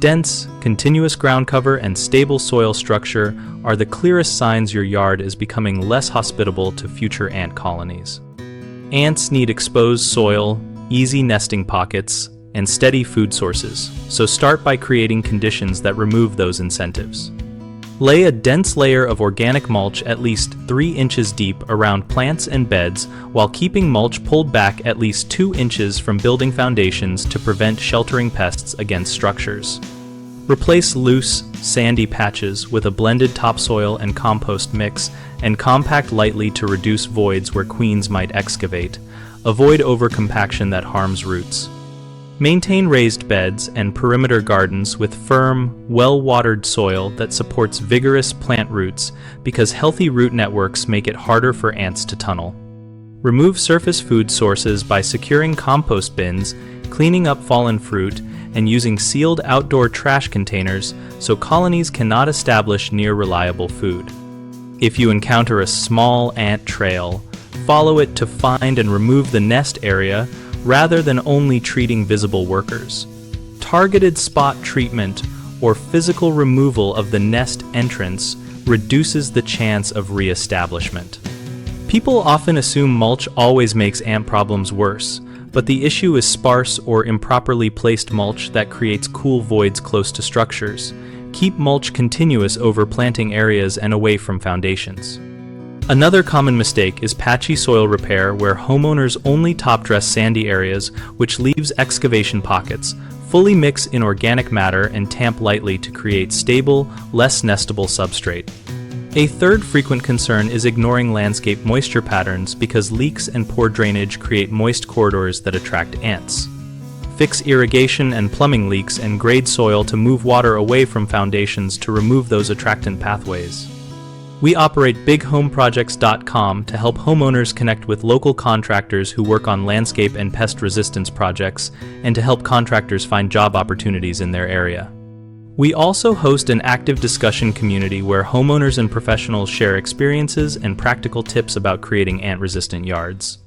Dense, continuous ground cover and stable soil structure are the clearest signs your yard is becoming less hospitable to future ant colonies. Ants need exposed soil, easy nesting pockets, and steady food sources, so start by creating conditions that remove those incentives. Lay a dense layer of organic mulch at least 3 inches deep around plants and beds while keeping mulch pulled back at least 2 inches from building foundations to prevent sheltering pests against structures. Replace loose, sandy patches with a blended topsoil and compost mix and compact lightly to reduce voids where queens might excavate. Avoid overcompaction that harms roots. Maintain raised beds and perimeter gardens with firm, well-watered soil that supports vigorous plant roots because healthy root networks make it harder for ants to tunnel. Remove surface food sources by securing compost bins, cleaning up fallen fruit, and using sealed outdoor trash containers so colonies cannot establish near reliable food. If you encounter a small ant trail, follow it to find and remove the nest area rather than only treating visible workers. Targeted spot treatment or physical removal of the nest entrance reduces the chance of re-establishment. People often assume mulch always makes ant problems worse, but the issue is sparse or improperly placed mulch that creates cool voids close to structures. Keep mulch continuous over planting areas and away from foundations. Another common mistake is patchy soil repair where homeowners only top-dress sandy areas, which leaves excavation pockets. Fully mix in organic matter and tamp lightly to create stable, less nestable substrate. A third frequent concern is ignoring landscape moisture patterns because leaks and poor drainage create moist corridors that attract ants. Fix irrigation and plumbing leaks and grade soil to move water away from foundations to remove those attractant pathways. We operate bighomeprojects.com to help homeowners connect with local contractors who work on landscape and pest resistance projects and to help contractors find job opportunities in their area. We also host an active discussion community where homeowners and professionals share experiences and practical tips about creating ant-resistant yards.